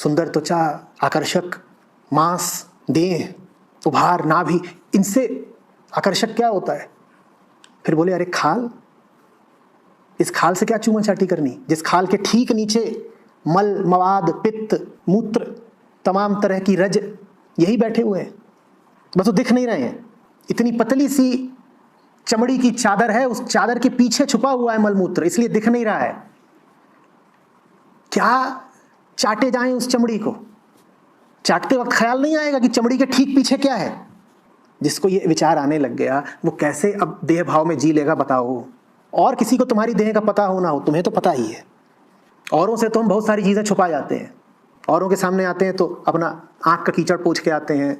सुंदर त्वचा, आकर्षक मांस, देह, उभार, नाभि, इनसे आकर्षक क्या होता है? फिर बोले अरे खाल, इस खाल से क्या चूमा चाटी करनी, जिस खाल के ठीक नीचे मल, मवाद, पित्त, मूत्र, तमाम तरह की रज यही बैठे हुए हैं, बस वो दिख नहीं रहे हैं। इतनी पतली सी चमड़ी की चादर है, उस चादर के पीछे छुपा हुआ है मलमूत्र, इसलिए दिख नहीं रहा है। क्या चाटे जाएं उस चमड़ी को? चाटते वक्त ख्याल नहीं आएगा कि चमड़ी के ठीक पीछे क्या है? जिसको ये विचार आने लग गया वो कैसे अब देह भाव में जी लेगा बताओ? और किसी को तुम्हारी देह का पता हो ना हो, तुम्हें तो पता ही है। औरों से तो हम बहुत सारी चीजें छुपा जाते हैं, औरों के सामने आते हैं तो अपना आंख का कीचड़ पोंछ के आते हैं,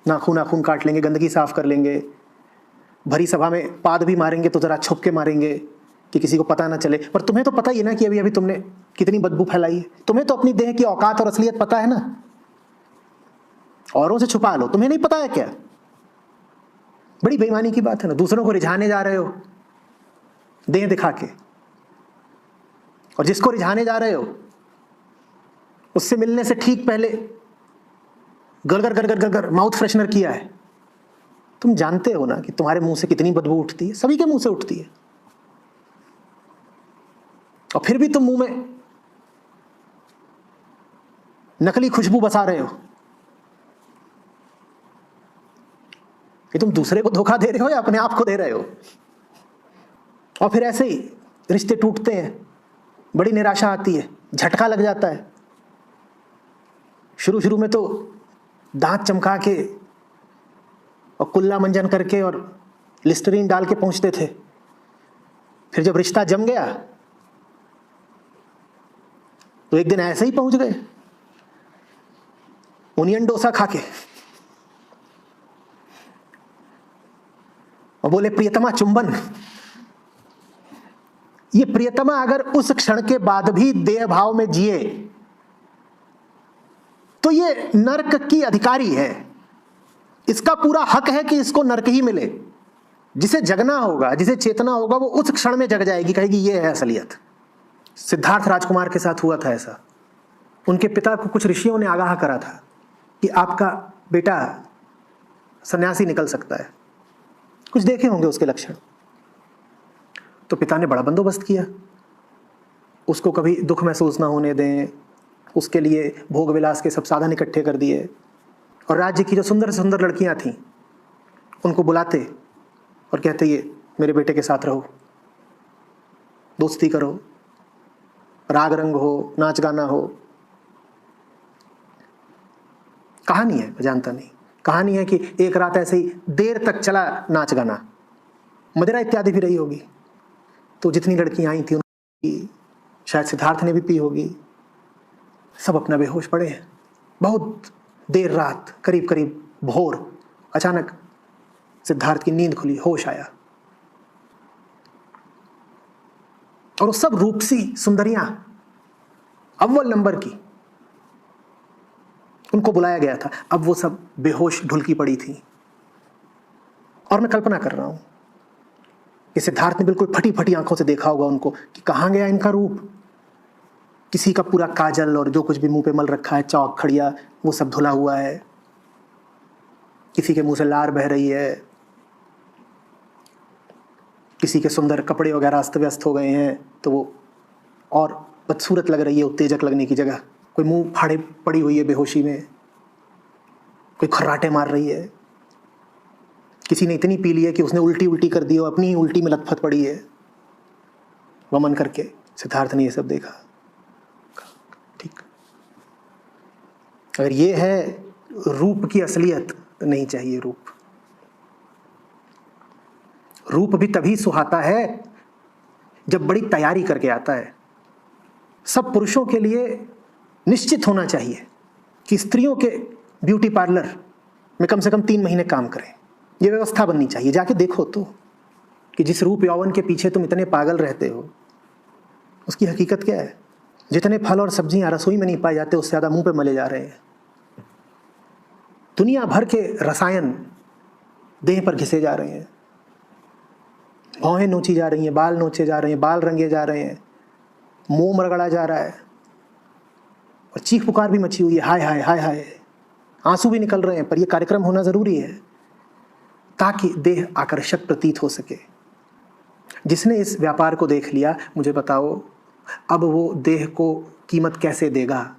नाखून काट लेंगे, गंदगी साफ कर लेंगे, भरी सभा में पाद भी मारेंगे तो जरा छुप के मारेंगे कि किसी को पता ना चले। पर तुम्हें तो पता ही है ना कि अभी अभी तुमने कितनी बदबू फैलाई है। तुम्हें तो अपनी देह की औकात और असलियत पता है ना। औरों से छुपा लो, तुम्हें नहीं पता है क्या? बड़ी बेईमानी की बात है ना। दूसरों को रिझाने जा रहे हो देह दिखा के, और जिसको रिझाने जा रहे हो उससे मिलने से ठीक पहले गड़गड़ गड़गड़ गड़गड़ माउथ फ्रेशनर किया है। तुम जानते हो ना कि तुम्हारे मुंह से कितनी बदबू उठती है, सभी के मुंह से उठती है, और फिर भी तुम मुंह में नकली खुशबू बसा रहे हो कि तुम दूसरे को धोखा दे रहे हो या अपने आप को दे रहे हो। और फिर ऐसे ही रिश्ते टूटते हैं, बड़ी निराशा आती है, झटका लग जाता है। शुरू शुरू में तो दांत चमका के और कुल्ला मंजन करके और लिस्टरीन डाल के पहुंचते थे, फिर जब रिश्ता जम गया तो एक दिन ऐसे ही पहुंच गए ओनियन डोसा खा के और बोले प्रियतमा चुंबन। ये प्रियतमा अगर उस क्षण के बाद भी देह भाव में जिए तो ये नरक की अधिकारी है, इसका पूरा हक है कि इसको नरक ही मिले। जिसे जगना होगा, जिसे चेतना होगा, वो उस क्षण में जग जाएगी, कहेगी ये है असलियत। सिद्धार्थ राजकुमार के साथ हुआ था ऐसा। उनके पिता को कुछ ऋषियों ने आगाह करा था कि आपका बेटा सन्यासी निकल सकता है, कुछ देखे होंगे उसके लक्षण। तो पिता ने बड़ा बंदोबस्त किया, उसको कभी दुख महसूस ना होने दें, उसके लिए भोग विलास के सब साधन इकट्ठे कर दिए, और राज्य की जो सुंदर सुंदर लड़कियां थीं उनको बुलाते और कहते ये मेरे बेटे के साथ रहो, दोस्ती करो, राग रंग हो, नाच गाना हो। कहानी है, मैं जानता नहीं, कहानी है कि एक रात ऐसे ही देर तक चला नाच गाना, मदिरा इत्यादि भी रही होगी। तो जितनी लड़कियां आई थी उनकी शायद सिद्धार्थ ने भी पी होगी, सब अपना बेहोश पड़े हैं। बहुत देर रात, करीब करीब भोर, अचानक सिद्धार्थ की नींद खुली, होश आया, और वो सब रूपसी सुंदरियां अव्वल नंबर की, उनको बुलाया गया था। अब वो सब बेहोश ढुलकी पड़ी थी, और मैं कल्पना कर रहा हूं कि सिद्धार्थ ने बिल्कुल फटी फटी आंखों से देखा होगा उनको कि कहां गया इनका रूप। किसी का पूरा काजल और जो कुछ भी मुंह पे मल रखा है, चौक खड़िया, वो सब धुला हुआ है, किसी के मुंह से लार बह रही है, किसी के सुंदर कपड़े वगैरह अस्त व्यस्त हो गए हैं तो वो और बदसूरत लग रही है उत्तेजक लगने की जगह। कोई मुंह फाड़े पड़ी हुई है बेहोशी में, कोई खर्राटे मार रही है, किसी ने इतनी पी ली है कि उसने उल्टी उल्टी कर दी और अपनी ही उल्टी में लथपथ पड़ी है वमन करके। सिद्धार्थ ने ये सब देखा। ठीक, अगर ये है रूप की असलियत, नहीं चाहिए रूप। रूप भी तभी सुहाता है जब बड़ी तैयारी करके आता है। सब पुरुषों के लिए निश्चित होना चाहिए कि स्त्रियों के ब्यूटी पार्लर में कम से कम 3 महीने काम करें। ये व्यवस्था बननी चाहिए। जाके देखो तो कि जिस रूप यौवन के पीछे तुम इतने पागल रहते हो उसकी हकीकत क्या है। जितने फल और सब्जियां रसोई में नहीं पाए जाते उससे ज़्यादा मुंह पे मले जा रहे हैं। दुनिया भर के रसायन देह पर घिसे जा रहे हैं, भौहें नोची जा रही हैं, बाल नोचे जा रहे हैं, बाल रंगे जा रहे हैं, मोम रगड़ा जा रहा है, और चीख पुकार भी मची हुई है, हाय हाय हाय हाय, आंसू भी निकल रहे हैं, पर यह कार्यक्रम होना जरूरी है ताकि देह आकर्षक प्रतीत हो सके। जिसने इस व्यापार को देख लिया, मुझे बताओ अब वो देह को कीमत कैसे देगा?